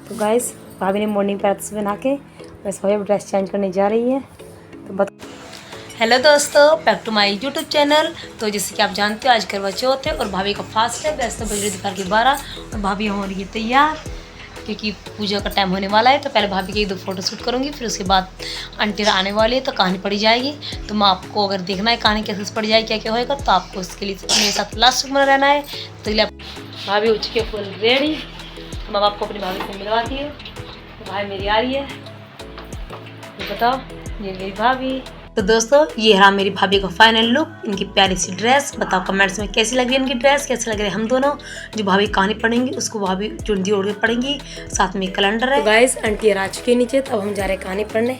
तो गाइस भाभी ने मॉर्निंग पैड्स बना के बस भाभी ड्रेस चेंज करने जा रही है। तो हेलो दोस्तों, back to my YouTube channel. तो जैसे कि आप जानते हो आज करवा चौथ है और भाभी का फास्ट है। वैसे तो बज रही दोपहर के 12 और भाभी हो रही है तैयार क्योंकि पूजा का टाइम होने वाला है। तो पहले भाभी की 2 फोटो शूट करूँगी, फिर उसके बाद आंटी आने वाली है तो कहानी पड़ी जाएगी। तो मैं आपको अगर देखना है कहानी कैसे पड़ जाएगी, क्या क्या होएगा, तो आपको उसके लिए मेरे साथ लास्ट में रहना है। तो भाभी हो चुकी है फुल रेडी। मैं आपको अपनी भाभी से मिलवाती हूँ। तो भाई मेरी आ रही है, तो बताओ ये मेरी भाभी। तो दोस्तों ये रहा मेरी भाभी का फाइनल लुक, इनकी प्यारी सी ड्रेस। बताओ कमेंट्स में कैसी लग रही है इनकी ड्रेस, कैसे लग रहे हैं हम दोनों। जो भाभी कहानी पढ़ेंगी उसको भाभी चुंडी ओढ़ के पढ़ेंगी, साथ में कैलेंडर है। तो गाइस आंटी आ चुकी है नीचे, तो अब हम जा रहे हैं कहानी पढ़ने।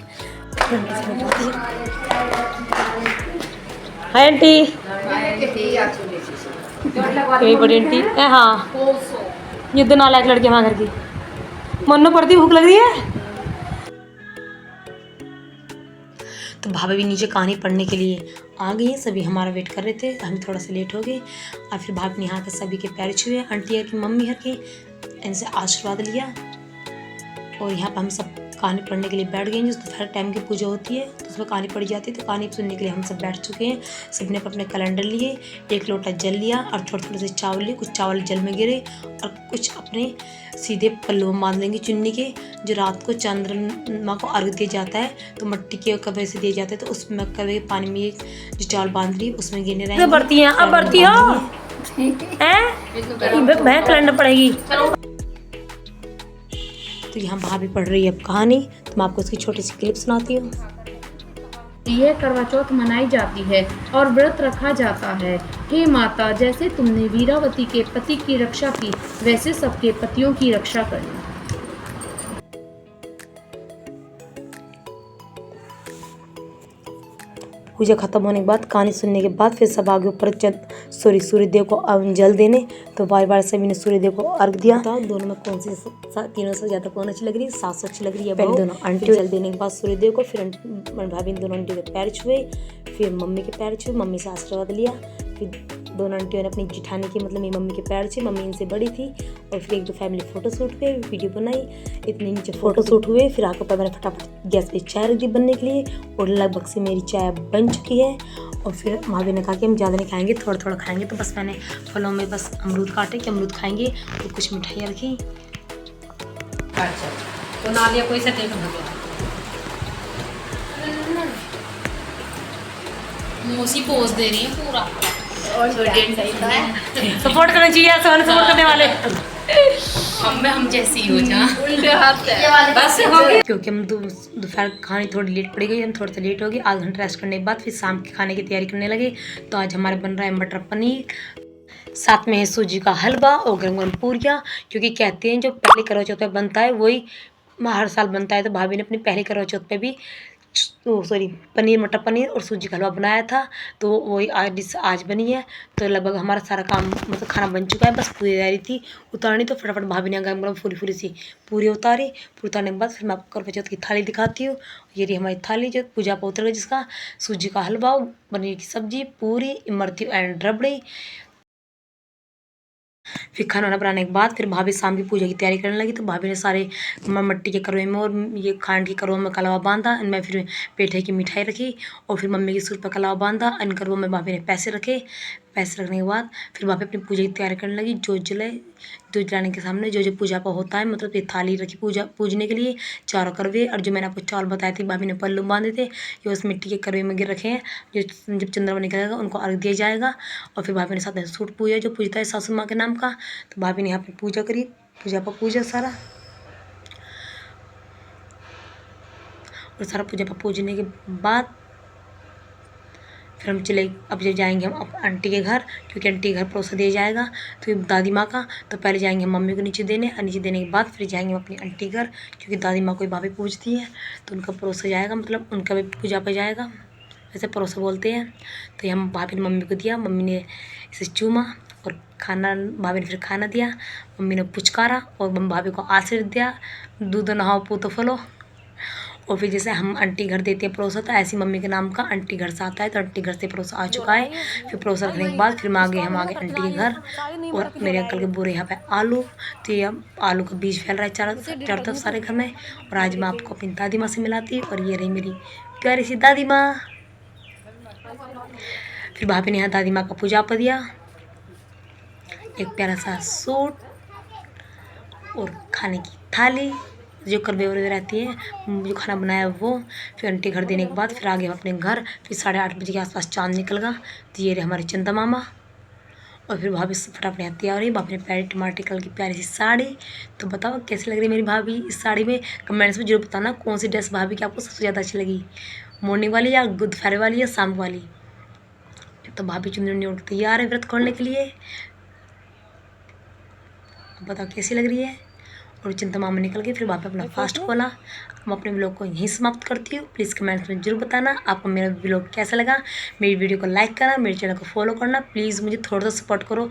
Hi aunty. मेरी बड़ी आंटी है। हाँ ये दो नालायक लड़के हमारे घर की मन्नो पड़ती, भूख लग रही है। तो भाभी भी नीचे कहानी पढ़ने के लिए आ गई है। सभी हमारा वेट कर रहे थे, हम थोड़ा सा लेट हो गए। और फिर भाभी ने यहाँ के सभी के पैर छुए, आंटी हर की, मम्मी हर के, इनसे आशीर्वाद लिया। और यहाँ पर हम सब कहानी पढ़ने के लिए बैठ गए हैं। जिस दोपहर टाइम की पूजा होती है तो उसमें कहानी पढ़ी जाती है। तो कहानी सुनने के लिए हम सब बैठ चुके हैं। सबने अपने कैलेंडर लिए, 1 लोटा जल लिया और थोड़े थोड़े से चावल लिए। कुछ चावल जल में गिरे और कुछ अपने सीधे पल्लू में बांध लेंगे चुन्नी के। जो रात को चंद्रमा को अर्घ दिया जाता है तो मिट्टी के कपड़े से दिए जाते हैं। तो उसमें कभी पानी में जो चावल बांध ली उसमें गिरने रहेंगे। बढ़ती हैं अब बढ़ती हो मैं कैलेंडर पड़ेगी। तो यहाँ भाभी पढ़ रही है अब कहानी, तो मैं आपको उसकी छोटी सी क्लिप सुनाती हूँ। यह करवा चौथ मनाई जाती है और व्रत रखा जाता है। हे माता, जैसे तुमने वीरावती के पति की रक्षा की, वैसे सबके पतियों की रक्षा करना। पूजा खत्म होने के बाद, कहानी सुनने के बाद फिर सब आगे ऊपर सूर्यदेव को जल देने। तो बार बार सभी ने सूर्यदेव को अर्घ दिया। तो दोनों में कौन सी तीनों से ज़्यादा कौन अच्छी लग रही है? सास अच्छी लग रही है। पहले दोनों आंटी जल देने के बाद सूर्यदेव को, फिर भाभी ने दोनों आंटी के पैर छुए, फिर मम्मी के पैर छुए, मम्मी से आशीर्वाद लिया। फिर दोनों आंटियों ने अपनी जिठानी की, मतलब मेरी मम्मी के पैर छुए, मम्मी इनसे बड़ी थी। और फिर 1-2 फैमिली फ़ोटो शूट हुए, वीडियो बनाई, इतने नीचे फ़ोटो शूट हुए। फिर आकर पर मैंने फटाफट गैस पे चाय रख दी बनने के लिए और लगभग से मेरी चाय बन चुकी है। और फिर भाभी ने कहा कि हम ज़्यादा नहीं खाएंगे, थोड़ा थोड़ा खाएंगे। तो बस मैंने फलों में बस अमरूद काटे कि अमरूद खाएंगे और कुछ मिठाइयाँ रखी। अच्छा तो नालिया कोई सा मोसी पोज दे रही है पूरा और सपोर्ट करना चाहिए, सपोर्ट करने वाले हम जैसी हो जा उल्टे हाथ बस क्योंकि हम दोपहर खाने थोड़ी लेट पड़ गई, हम थोड़ा सा लेट हो गए। आधा घंटा रेस्ट करने के बाद फिर शाम के खाने की तैयारी करने लगे। तो आज हमारे बन रहा है मटर पनीर, साथ में है सूजी का हलवा और गर्म गर्म पूरियाँ। क्योंकि कहते हैं जो पहले करवा चौथ पे बनता है वही हर साल बनता है। तो भाभी ने अपनी पहले करवा चौथ पे भी पनीर, मटर पनीर और सूजी का हलवा बनाया था। तो वही आज डिश आज बनी है। तो लगभग हमारा सारा काम, मतलब खाना बन चुका है, बस पूरी तैयारी थी उतारनी। तो फटाफट भाभी ने गरम गरम फूली सी पूरी उतारी। पूरी उतारने के बाद फिर मैं आपको करवा चौथ की थाली दिखाती हूँ। ये रही हमारी थाली जो पूजा पर उतर गई, जिसका सूजी का हलवा, पनीर की सब्जी, पूरी, इमरती एंड रबड़ी। फिर खाना वाना बनाने के बाद फिर भाभी शाम की पूजा की तैयारी करने लगी। तो भाभी ने सारे मट्टी के करवे में और ये खांड के करवों में कलावा बांधा। इनमें फिर पेठे की मिठाई रखी और फिर मम्मी के सूट पर कलावा बांधा। इन करवों में भाभी ने पैसे रखे। पैसे रखने के बाद फिर भाभी अपनी पूजा की तैयारी करने लगी। जोत जलाने के सामने जो पूजा पर होता है, मतलब ये थाली रखी पूजने के लिए, 4 करवे। और जो मैंने आपको चावल बताए थे भाभी ने पल्लू बांधे थे, ये उस मिट्टी के करवे में गिर रखे हैं। जो जब चंद्रमा निकलेगा उनको अर्घ दिया जाएगा। और फिर भाभी ने साथ में सूट पूजा जो पूजता है सासू माँ के नाम का। तो भाभी ने यहाँ पर पूजा करी, पूजा पर पूजा सारा। और सारा पूजा पर पूजने के बाद फिर हम चले, अब जब जाएंगे हम आंटी के घर, क्योंकि आंटी के घर परोसा दिया जाएगा तो दादी माँ का। तो पहले जाएंगे हम मम्मी को नीचे देने, और नीचे देने के बाद फिर जाएंगे हम अपनी आंटी घर, क्योंकि दादी माँ को भाभी पूजती है तो उनका परोसा जाएगा, मतलब उनका भी पूजा पर जाएगा, वैसे परोसा बोलते हैं। तो हम भाभी ने मम्मी को दिया, मम्मी ने इसे चूमा और खाना, भाभी ने फिर खाना दिया, मम्मी ने पुचकारा और भाभी को आशीर्वाद दिया, दूध नहाओ पूतो फलो। और फिर जैसे हम आंटी घर देते हैं परोसा, तो ऐसी मम्मी के नाम का आंटी घर से आता है, तो आंटी घर से परोसा आ चुका है। फिर परोसा रखने के बाद फिर हम आ गए आंटी के घर। और मेरे अंकल के बुरे यहाँ पे आलू, तो ये आलू का बीज फैल रहा है चारों तरफ सारे घर में। और आज मैं आपको अपनी दादी माँ से मिलाती, और ये रही मेरी प्यारी सी दादी माँ। फिर भाभी ने यहाँ दादी माँ का पूजा पर दिया, एक प्यारा सा सूट और खाने की थाली, जो करवे वरवे रहती है, जो खाना बनाया वो। फिर आंटी घर देने के बाद फिर आ गए हम अपने घर। फिर 8:30 बजे के आसपास चांद निकल गया, तो ये रहे हमारे चंदा मामा। और फिर भाभी फटाफट यहाँ तैयार हुई, भाभी ने प्यारी टमाटर कलर की प्यारी सी साड़ी। तो बताओ कैसी लग रही है मेरी भाभी इस साड़ी में, कमेंट्स में जरूर बताना कौन सी ड्रेस भाभी की आपको सबसे ज़्यादा अच्छी लगी, मॉर्निंग वाली या दोपहर वाली या शाम वाली। तो भाभी चुन्नी ओढ़ के तैयार है व्रत खोलने के लिए। बताओ कैसी लग रही है। और चिंता मामा निकल गई, फिर वापस अपना फास्ट खोला। हम अपने ब्लॉग को यहीं समाप्त करती हूँ। प्लीज़ कमेंट्स में जरूर बताना आपको मेरा ब्लॉग कैसा लगा। मेरी वीडियो को लाइक करना, मेरे चैनल को फॉलो करना, प्लीज़ मुझे थोड़ा सा सपोर्ट करो।